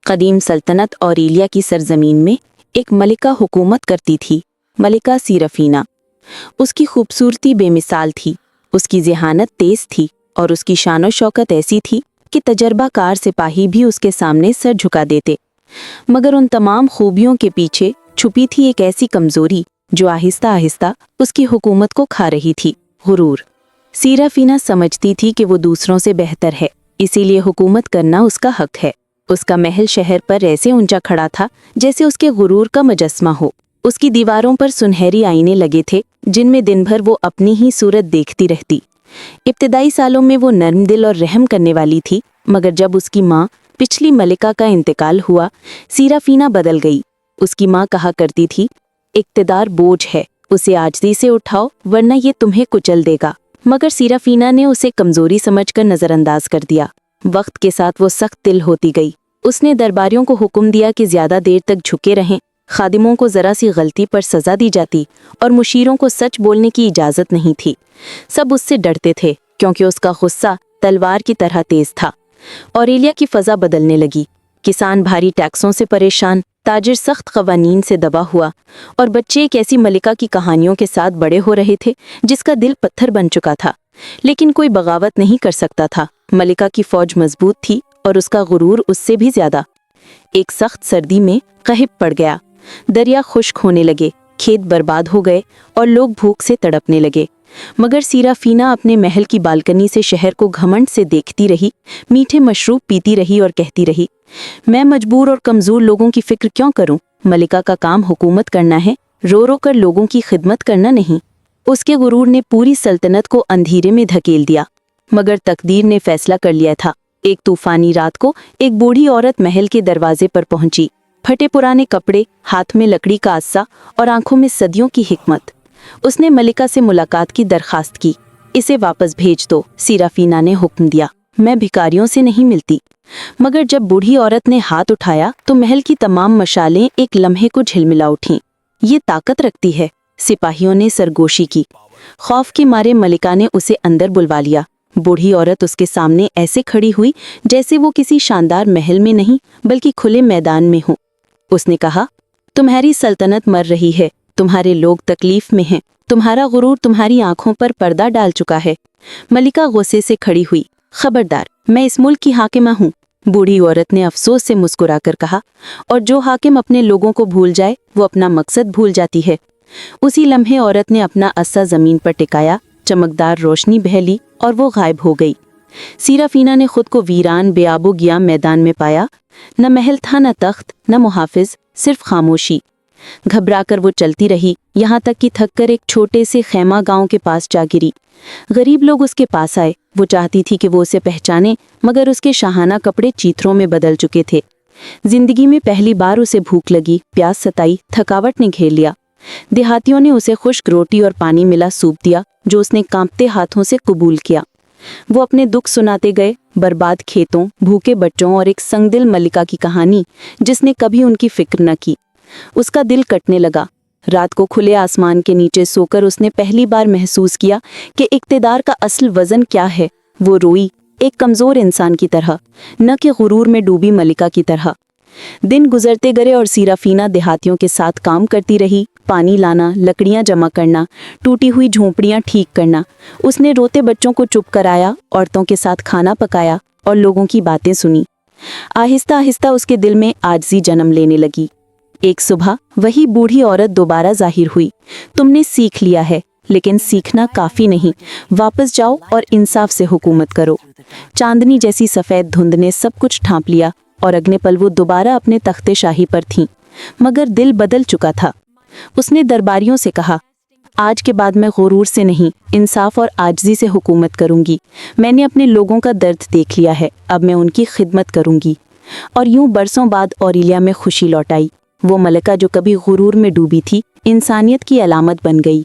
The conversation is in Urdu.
قدیم سلطنت اوریلیا کی سرزمین میں ایک ملکہ حکومت کرتی تھی، ملکہ سیرافینا۔ اس کی خوبصورتی بے مثال تھی، اس کی ذہانت تیز تھی اور اس کی شان و شوکت ایسی تھی کہ تجربہ کار سپاہی بھی اس کے سامنے سر جھکا دیتے۔ مگر ان تمام خوبیوں کے پیچھے چھپی تھی ایک ایسی کمزوری جو آہستہ آہستہ اس کی حکومت کو کھا رہی تھی: غرور۔ سیرافینا سمجھتی تھی کہ وہ دوسروں سے بہتر ہے، اسی لیے حکومت کرنا اس کا حق ہے۔ اس کا محل شہر پر ایسے اونچا کھڑا تھا جیسے اس کے غرور کا مجسمہ ہو۔ اس کی دیواروں پر سنہری آئینے لگے تھے جن میں دن بھر وہ اپنی ہی صورت دیکھتی رہتی۔ ابتدائی سالوں میں وہ نرم دل اور رحم کرنے والی تھی، مگر جب اس کی ماں پچھلی ملکہ کا انتقال ہوا، سیرافینا بدل گئی۔ اس کی ماں کہا کرتی تھی، اقتدار بوجھ ہے، اسے عاجزی سے اٹھاؤ ورنہ یہ تمہیں کچل دے گا۔ مگر سیرافینا نے اسے کمزوری سمجھ کر نظر انداز کر دیا۔ وقت کے ساتھ وہ سخت دل ہوتی گئی۔ اس نے درباریوں کو حکم دیا کہ زیادہ دیر تک جھکے رہیں، خادموں کو ذرا سی غلطی پر سزا دی جاتی اور مشیروں کو سچ بولنے کی اجازت نہیں تھی۔ سب اس سے ڈرتے تھے کیونکہ اس کا غصہ تلوار کی طرح تیز تھا۔ اوریلیا کی فضا بدلنے لگی۔ کسان بھاری ٹیکسوں سے پریشان، تاجر سخت قوانین سے دبا ہوا، اور بچے ایک ایسی ملکہ کی کہانیوں کے ساتھ بڑے ہو رہے تھے جس کا دل پتھر بن چکا تھا، لیکن کوئی بغاوت نہیں کر سکتا تھا۔ ملکہ کی فوج مضبوط تھی اور اس کا غرور اس سے بھی زیادہ۔ ایک سخت سردی میں قحط پڑ گیا، دریا خشک ہونے لگے، کھیت برباد ہو گئے اور لوگ بھوک سے تڑپنے لگے۔ مگر سیرافینا اپنے محل کی بالکنی سے شہر کو گھمنڈ سے دیکھتی رہی، میٹھے مشروب پیتی رہی اور کہتی رہی، میں مجبور اور کمزور لوگوں کی فکر کیوں کروں؟ ملکہ کا کام حکومت کرنا ہے، رو رو کر لوگوں کی خدمت کرنا نہیں۔ اس کے غرور نے پوری سلطنت کو اندھیرے میں دھکیل دیا، مگر تقدیر نے فیصلہ کر لیا تھا۔ ایک طوفانی رات کو ایک بوڑھی عورت محل کے دروازے پر پہنچی، پھٹے پرانے کپڑے، ہاتھ میں لکڑی کا عصا اور آنکھوں میں صدیوں کی حکمت۔ اس نے ملکہ سے ملاقات کی درخواست کی۔ اسے واپس بھیج دو، سیرافینا نے حکم دیا، میں بھکاریوں سے نہیں ملتی۔ مگر جب بوڑھی عورت نے ہاتھ اٹھایا تو محل کی تمام مشالیں ایک لمحے کو جھلملا اٹھیں۔ یہ طاقت رکھتی ہے، سپاہیوں نے سرگوشی کی۔ خوف کے مارے ملکہ نے اسے اندر بلوا لیا۔ بوڑھی عورت اس کے سامنے ایسے کھڑی ہوئی جیسے وہ کسی شاندار محل میں نہیں بلکہ کھلے میدان میں ہو۔ اس نے کہا، تمہاری سلطنت مر رہی ہے، تمہارے لوگ تکلیف میں ہیں، تمہارا غرور تمہاری آنکھوں پر پردہ ڈال چکا ہے۔ ملکہ غصے سے کھڑی ہوئی، خبردار، میں اس ملک کی حاکمہ ہوں۔ بوڑھی عورت نے افسوس سے مسکرا کر کہا، اور جو حاکم اپنے لوگوں کو بھول جائے وہ اپنا مقصد بھول جاتی ہے۔ اسی لمحے عورت نے اپنا عصا زمین پر ٹکایا، چمکدار روشنی بہلی اور وہ غائب ہو گئی۔ سیرافینا نے خود کو ویران بے آب و گیا میدان میں پایا، نہ محل تھا، نہ تخت، نہ محافظ، صرف خاموشی۔ گھبرا کر وہ چلتی رہی، یہاں تک کہ تھک کر ایک چھوٹے سے خیمہ گاؤں کے پاس جا گری۔ غریب لوگ اس کے پاس آئے، وہ چاہتی تھی کہ وہ اسے پہچانے، مگر اس کے شاہانہ کپڑے چیتھروں میں بدل چکے تھے۔ زندگی میں پہلی بار اسے بھوک لگی، پیاس ستائی، تھکاوٹ نے گھیر لیا۔ دیہاتیوں نے اسے خشک روٹی اور پانی ملا سوپ دیا جو اس نے کانپتے ہاتھوں سے قبول کیا۔ وہ اپنے دکھ سناتے گئے، برباد کھیتوں، بھوکے بچوں اور ایک سنگ دل ملکہ کی کہانی جس نے کبھی ان کی فکر نہ کی۔ اس کا دل کٹنے لگا۔ رات کو کھلے آسمان کے نیچے سو کر اس نے پہلی بار محسوس کیا کہ اقتدار کا اصل وزن کیا ہے۔ وہ روئی، ایک کمزور انسان کی طرح، نہ کہ غرور میں ڈوبی ملکہ کی طرح۔ دن گزرتے گئے اور سیرافینا دیہاتیوں کے ساتھ کام کرتی رہی، پانی لانا، لکڑیاں جمع کرنا، ٹوٹی ہوئی جھونپڑیاں ٹھیک کرنا۔ اس نے روتے بچوں کو چپ کرایا، عورتوں کے ساتھ کھانا پکایا اور لوگوں کی باتیں سنی۔ آہستہ آہستہ اس کے دل میں عاجزی جنم لینے لگی۔ ایک صبح وہی بوڑھی عورت دوبارہ ظاہر ہوئی، تم نے سیکھ لیا ہے، لیکن سیکھنا کافی نہیں، واپس جاؤ اور انصاف سے حکومت کرو۔ چاندنی جیسی سفید دھند نے سب کچھ ڈھانپ لیا اور اگلے پل وہ دوبارہ اپنے تخت شاہی پر تھیں، مگر دل بدل چکا تھا۔ اس نے درباریوں سے کہا، آج کے بعد میں غرور سے نہیں، انصاف اور عاجزی سے حکومت کروں گی۔ میں نے اپنے لوگوں کا درد دیکھ لیا ہے، اب میں ان کی خدمت کروں گی۔ اور یوں برسوں بعد اوریلیا میں خوشی لوٹ آئی۔ وہ ملکہ جو کبھی غرور میں ڈوبی تھی، انسانیت کی علامت بن گئی۔